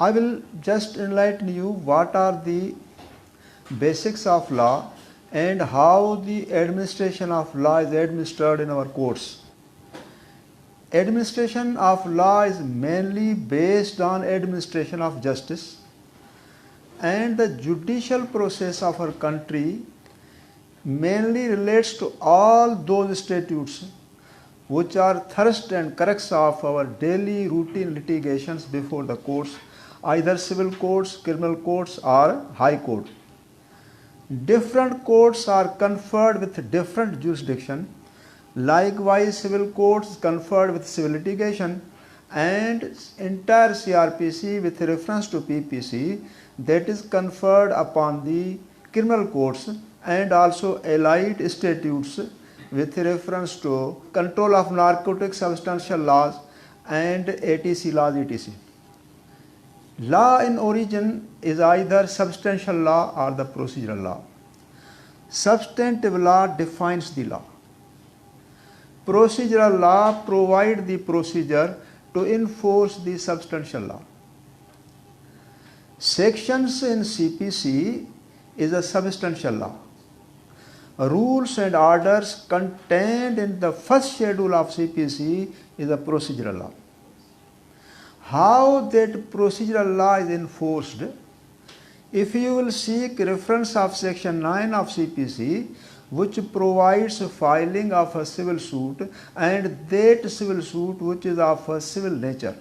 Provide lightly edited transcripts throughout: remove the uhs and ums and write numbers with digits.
I will just enlighten you what are the basics of law and how the administration of law is administered in our courts. Administration of law is mainly based on administration of justice, and the judicial process of our country mainly relates to all those statutes which are thrust and crux of our daily routine litigations before the courts, either civil courts, criminal courts or high court. Different courts are conferred with different jurisdiction. Likewise, civil courts conferred with civil litigation, and entire CRPC with reference to PPC that is conferred upon the criminal courts, and also allied statutes with reference to control of narcotic substantial laws and ATC laws, etc. Law in origin is either substantial law or the procedural law. Substantive law defines the law. Procedural law provides the procedure to enforce the substantial law. Sections in CPC is a substantial law. Rules and orders contained in the first schedule of CPC is a procedural law. How that procedural law is enforced? If you will seek reference of section 9 of CPC, which provides filing of a civil suit, and that civil suit which is of a civil nature.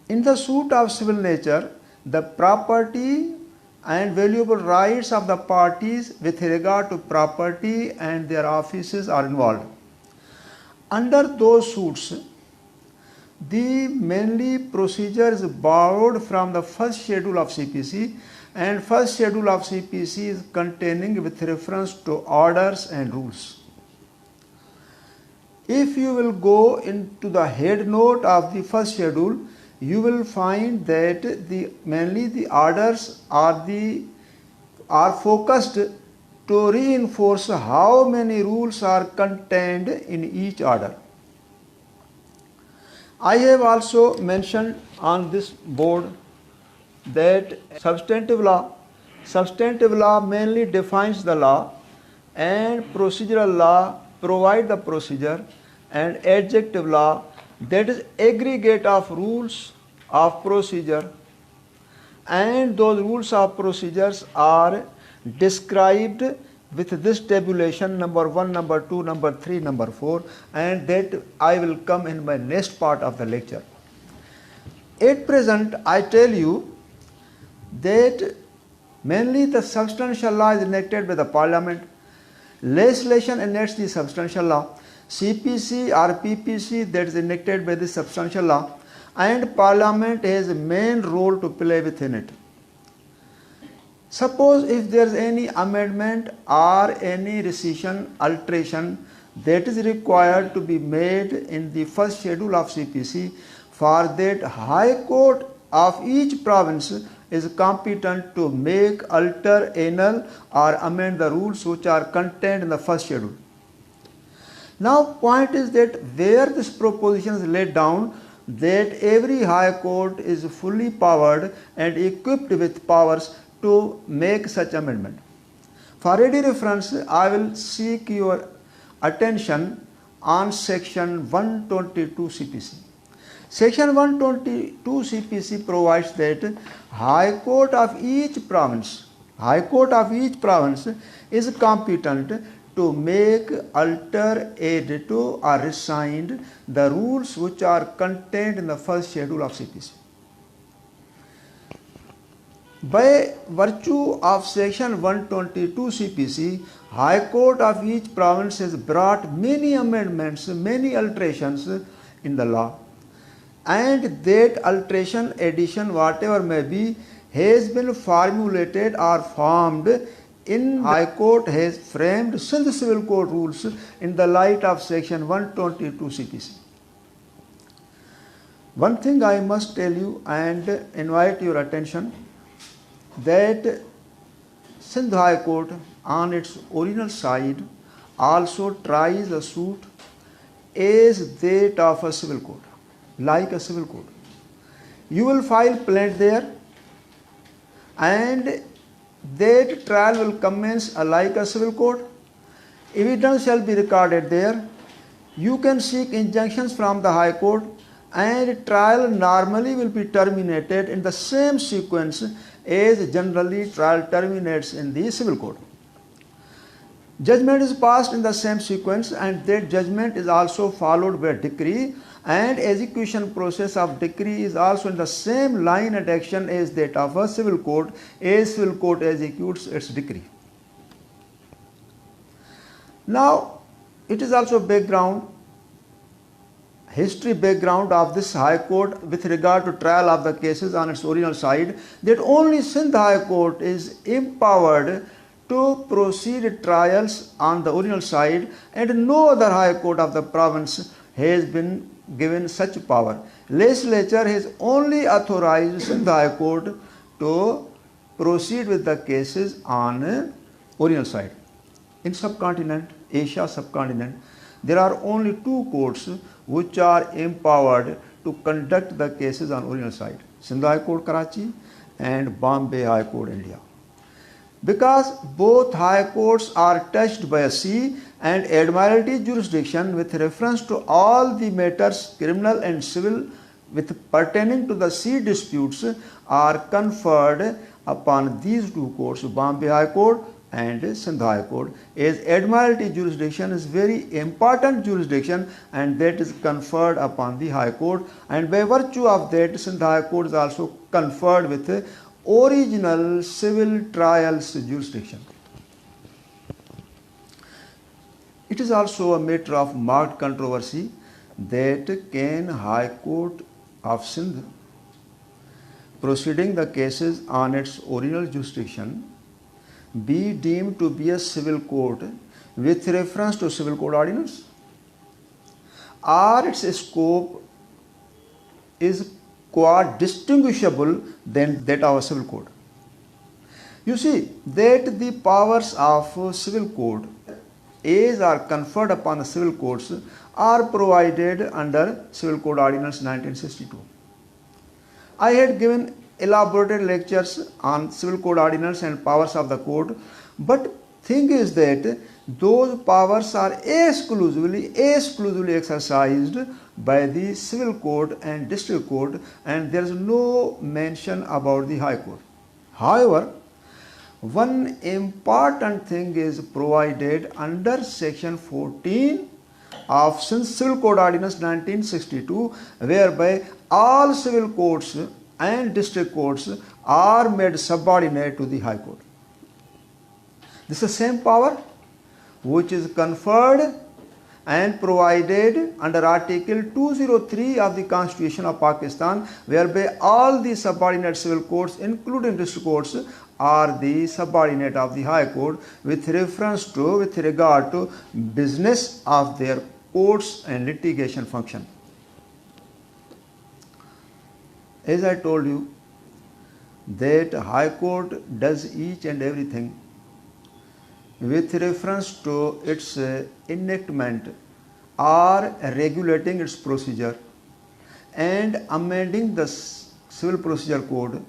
In the suit of civil nature, the property and valuable rights of the parties with regard to property and their offices are involved. Under those suits, the mainly procedure is borrowed from the first schedule of CPC, and first schedule of CPC is containing with reference to orders and rules. If you will go into the head note of the first schedule, you will find that mainly the orders are focused to reinforce how many rules are contained in each order. I have also mentioned on this board that substantive law mainly defines the law, and procedural law provide the procedure, and adjective law, that is aggregate of rules of procedure, and those rules of procedures are described with this tabulation number 1, number 2, number 3, number 4, and that I will come in my next part of the lecture. At present, I tell you that mainly the substantial law is enacted by the Parliament. Legislation enacts the substantial law. CPC or PPC, that is enacted by the substantial law, and Parliament has a main role to play within it. Suppose if there is any amendment or any rescission, alteration that is required to be made in the first schedule of CPC, for that High Court of each province is competent to make, alter, annul or amend the rules which are contained in the first schedule. Now, point is that where this proposition is laid down, that every High Court is fully powered and equipped with powers to make such amendment. For ready reference, I will seek your attention on section 122 CPC. Section 122 CPC provides that High Court of each province is competent to make, alter, add to or rescind the rules which are contained in the first schedule of CPC. By virtue of section 122 CPC, High Court of each province has brought many amendments, many alterations in the law, and that alteration, addition, whatever may be, has been formulated or formed in High Court has framed since civil court rules in the light of section 122 CPC. One thing I must tell you and invite your attention, that Sindh High Court on its original side also tries a suit as that of a civil court, like a civil court. you will file plaint there, and that trial will commence like a civil court. Evidence shall be recorded there. You can seek injunctions from the High Court, and trial normally will be terminated in the same sequence as generally trial terminates in the civil court. Judgment is passed in the same sequence, and that judgment is also followed by decree, and execution process of decree is also in the same line and action as that of a civil court, as civil court executes its decree. Now, it is also history background of this High Court with regard to trial of the cases on its original side, that only Sindh High Court is empowered to proceed trials on the original side, and no other High Court of the province has been given such power. Legislature has only authorized Sindh High Court to proceed with the cases on original side. In subcontinent, Asia subcontinent, there are only two courts which are empowered to conduct the cases on original side: Sindh High Court Karachi and Bombay High Court India. Because both high courts are touched by a sea and admiralty jurisdiction with reference to all the matters criminal and civil with pertaining to the sea disputes are conferred upon these two courts, Bombay High Court and Sindh High Court, as admiralty jurisdiction is very important jurisdiction, and that is conferred upon the High Court, and by virtue of that Sindh High Court is also conferred with original civil trials jurisdiction. It is also a matter of marked controversy that can High Court of Sindh, proceeding the cases on its original jurisdiction, be deemed to be a civil court with reference to civil code ordinance, or its scope is quite distinguishable than that of a civil code. You see that the powers of civil code as are conferred upon the civil courts are provided under Civil Code Ordinance 1962. I had given elaborated lectures on Civil Code Ordinance and powers of the code, but thing is that those powers are exclusively exercised by the civil court and district court, and there is no mention about the High Court. However, one important thing is provided under section 14 of Civil Code Ordinance 1962, whereby all civil courts and district courts are made subordinate to the High Court. This is the same power which is conferred and provided under Article 203 of the Constitution of Pakistan, whereby all the subordinate civil courts, including district courts, are the subordinate of the High Court with regard to business of their courts and litigation function. As I told you, that High Court does each and everything with reference to its enactment or regulating its procedure and amending the Civil Procedure Code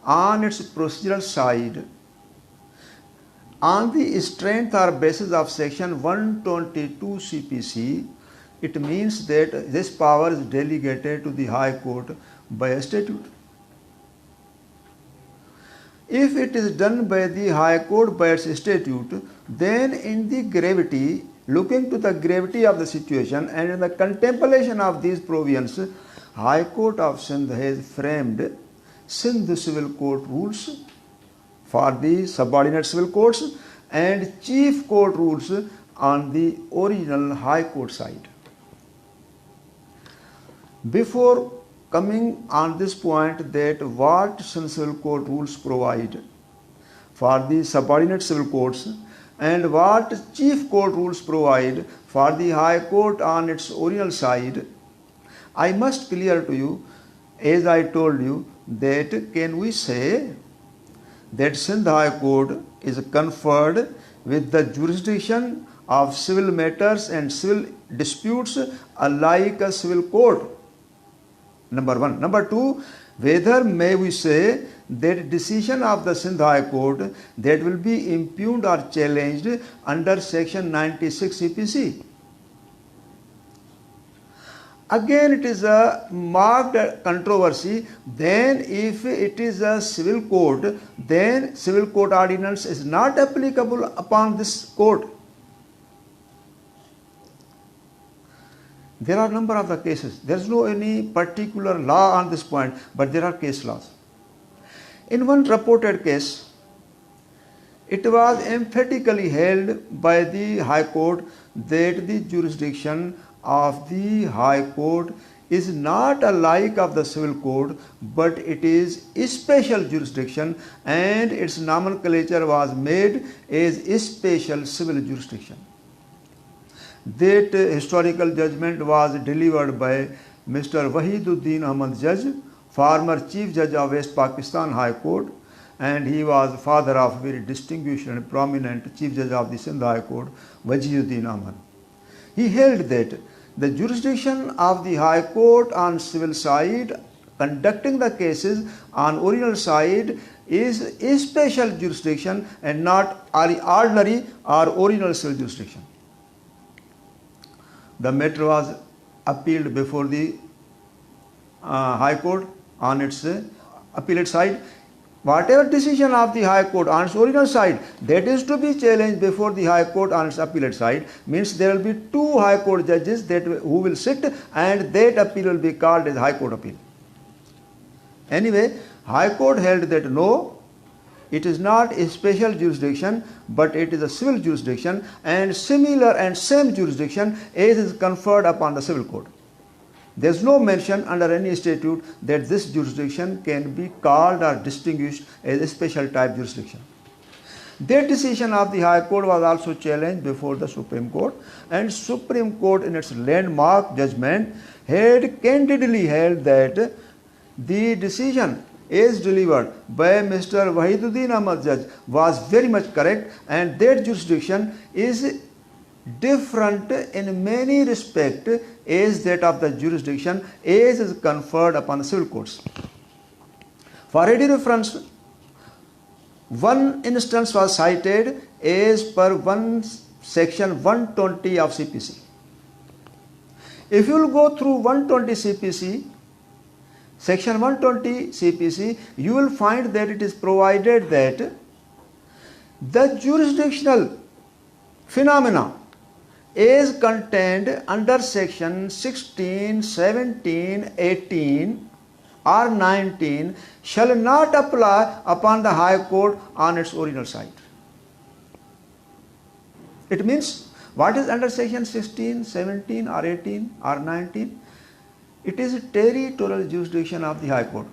on its procedural side on the strength or basis of section 122 CPC. It means that this power is delegated to the High Court by a statute. If it is done by the High Court by its statute, then in the gravity, looking to the gravity of the situation and in the contemplation of these provisions, High Court of Sindh has framed Sindh Civil Court rules for the subordinate civil courts and chief court rules on the original High Court side. Before coming on this point, that what Sindh Civil Court rules provide for the subordinate civil courts and what chief court rules provide for the High Court on its original side, I must clear to you, as I told you, that can we say that Sindh High Court is conferred with the jurisdiction of civil matters and civil disputes alike a civil court? Number one. Number two, whether may we say that decision of the Sindh High Court that will be impugned or challenged under section 96 CPC. Again, it is a marked controversy. Then if it is a civil court, then civil court ordinance is not applicable upon this court. There are a number of the cases. There is no any particular law on this point, but there are case laws. In one reported case, it was emphatically held by the High Court that the jurisdiction of the High Court is not alike of the civil court, but it is a special jurisdiction, and its nomenclature was made as a special civil jurisdiction. That historical judgment was delivered by Mr. Wahiduddin Ahmad Judge, former Chief Judge of West Pakistan High Court, and he was father of very distinguished and prominent Chief Judge of the Sindh High Court, Wahiduddin Ahmad. He held that the jurisdiction of the High Court on civil side conducting the cases on original side is a special jurisdiction and not ordinary or original civil jurisdiction. The matter was appealed before the High Court on its appellate side. Whatever decision of the High Court on its original side, that is to be challenged before the High Court on its appellate side, means there will be two High Court judges who will sit, and that appeal will be called as High Court appeal. Anyway, High Court held that no, it is not a special jurisdiction, but it is a civil jurisdiction, and similar and same jurisdiction as is conferred upon the civil court. There is no mention under any statute that this jurisdiction can be called or distinguished as a special type jurisdiction. That decision of the High Court was also challenged before the Supreme Court, and Supreme Court in its landmark judgment had candidly held that the decision as delivered by Mr. Wahiduddin Ahmad Judge was very much correct, and that jurisdiction is different in many respects as that of the jurisdiction as is conferred upon the civil courts. For ready reference, one instance was cited as per section 120 of CPC. If you will go through 120 CPC, section 120 CPC, you will find that it is provided that the jurisdictional phenomena is contained under section 16, 17, 18 or 19 shall not apply upon the High Court on its original site. It means what is under section 16, 17 or 18 or 19? It is a territorial jurisdiction of the High Court.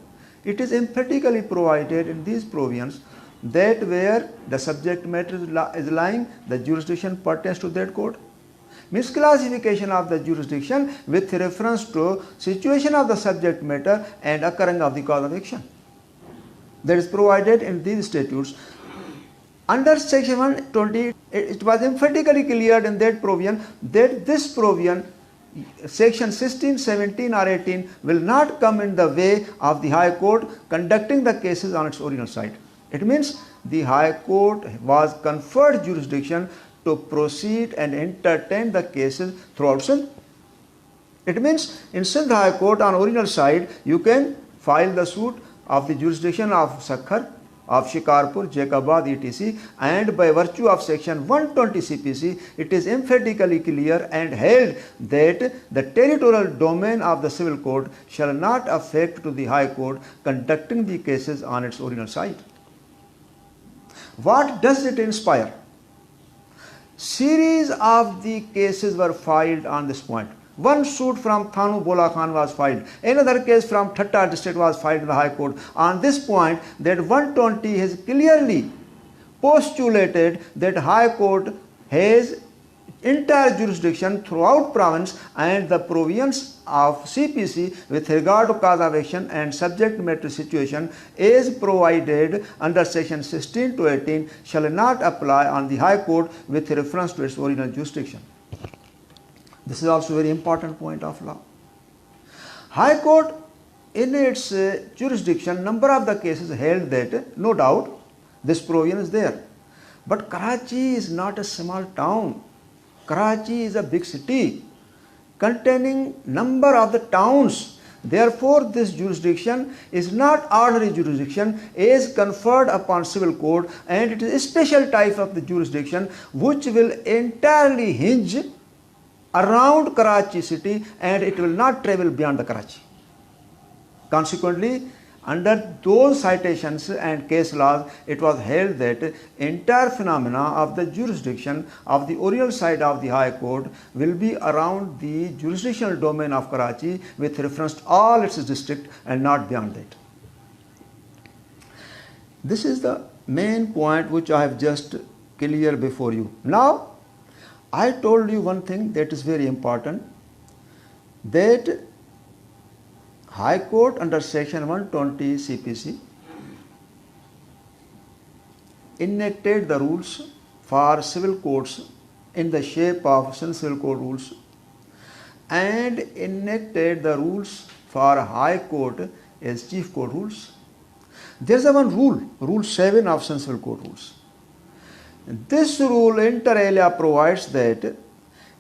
It is emphatically provided in these provisions that where the subject matter is lying, the jurisdiction pertains to that court. Misclassification of the jurisdiction with reference to situation of the subject matter and occurring of the cause of action. That is provided in these statutes. Under section 120, it was emphatically cleared in that provision that this provision, section 16, 17 or 18 will not come in the way of the High Court conducting the cases on its original site. It means the High Court was conferred jurisdiction to proceed and entertain the cases throughout Sindh. It means in Sindh High Court on original side, you can file the suit of the jurisdiction of Sakhar, of Shikarpur, Jacobabad, etc. and by virtue of section 120 CPC, it is emphatically clear and held that the territorial domain of the civil court shall not affect to the High Court conducting the cases on its original site. What does it inspire? Series of the cases were filed on this point. One suit from Thanu Bola Khan was filed. Another case from Thatta district was filed in the High Court. On this point, that 120 has clearly postulated that High Court has entire jurisdiction throughout province, and the provisions of CPC with regard to cause of action and subject matter situation is provided under section 16 to 18 shall not apply on the High Court with reference to its original jurisdiction. This is also a very important point of law. High Court in its jurisdiction, number of the cases held that no doubt this provision is there. But Karachi is not a small town. Karachi is a big city containing number of the towns. Therefore, this jurisdiction is not ordinary jurisdiction as conferred upon civil code, and it is a special type of the jurisdiction which will entirely hinge around Karachi city, and it will not travel beyond the Karachi. Consequently, under those citations and case laws, it was held that entire phenomena of the jurisdiction of the oriental side of the High Court will be around the jurisdictional domain of Karachi with reference to all its district and not beyond that. This is the main point which I have just clear before you. Now, I told you one thing that is very important, that High Court under section 120 CPC enacted the rules for civil courts in the shape of civil code rules and enacted the rules for High Court as chief court rules. There is one rule, Rule 7 of civil code rules. This rule inter alia provides that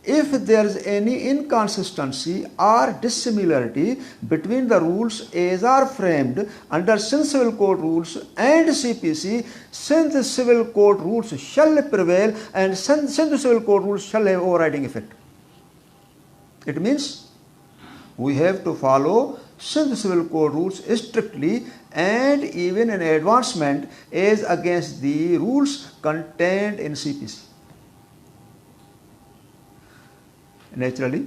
if there is any inconsistency or dissimilarity between the rules as are framed under civil code rules and CPC, since the civil code rules shall prevail and since the civil code rules shall have overriding effect. It means we have to follow civil code rules strictly and even an advancement as against the rules contained in CPC. Naturally,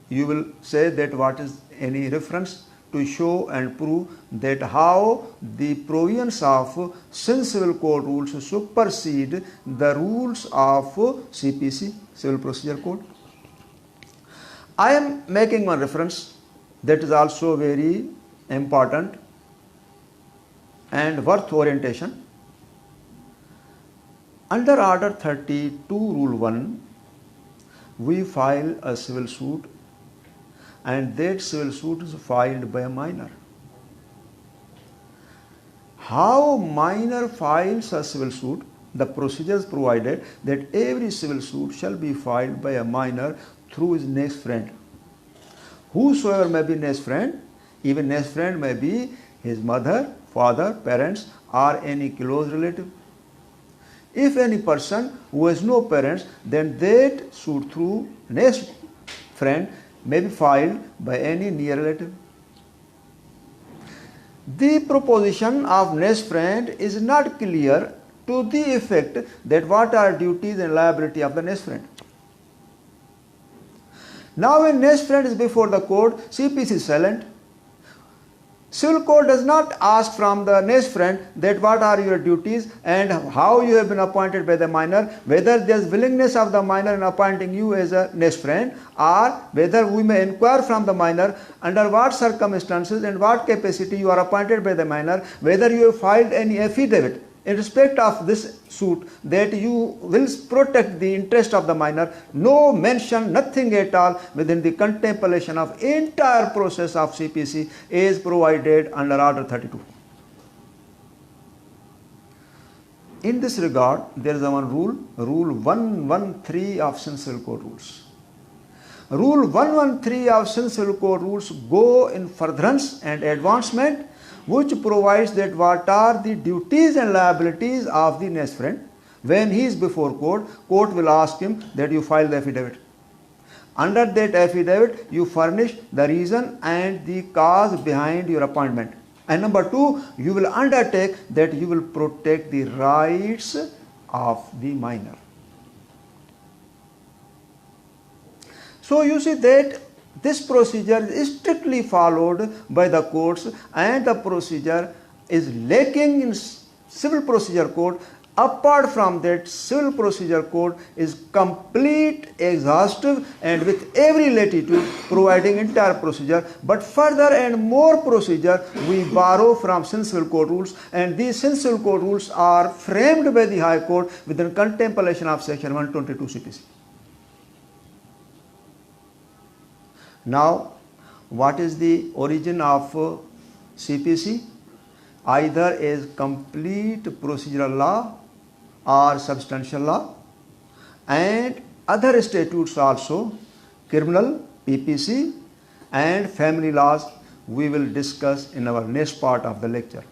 you will say that what is any reference to show and prove that how the provisions of civil code rules supersede the rules of CPC, Civil Procedure Code. I am making one reference that is also very important and worth orientation. Under Order 32 Rule 1, we file a civil suit and that civil suit is filed by a minor. How minor files a civil suit? The procedures provided that every civil suit shall be filed by a minor through his next friend. Whosoever may be next friend, even next friend may be his mother, father, parents, or any close relative. If any person who has no parents, then that suit through next friend may be filed by any near relative. The proposition of next friend is not clear to the effect that what are duties and liability of the next friend. Now when next friend is before the court, CPC is silent. Civil code does not ask from the next friend that what are your duties and how you have been appointed by the minor, whether there is willingness of the minor in appointing you as a next friend, or whether we may inquire from the minor under what circumstances and what capacity you are appointed by the minor, whether you have filed any affidavit in respect of this suit that you will protect the interest of the minor. No mention, nothing at all within the contemplation of entire process of CPC is provided under Order 32. In this regard, there is one rule, Rule 113 of Civil Code Rules. Rule 113 of Civil Code Rules go in furtherance and advancement, which provides that what are the duties and liabilities of the next friend. When he is before court, court will ask him that you file the affidavit. Under that affidavit, you furnish the reason and the cause behind your appointment. And number two, you will undertake that you will protect the rights of the minor. So you see that this procedure is strictly followed by the courts, and the procedure is lacking in Civil Procedure Code. Apart from that, Civil Procedure Code is complete, exhaustive, and with every latitude providing entire procedure. But further and more procedure we borrow from Civil Code Rules, and these Civil Code Rules are framed by the High Court within contemplation of Section 122 CPC. Now, what is the origin of CPC? Either as complete procedural law or substantial law, and other statutes also, criminal, PPC and family laws, we will discuss in our next part of the lecture.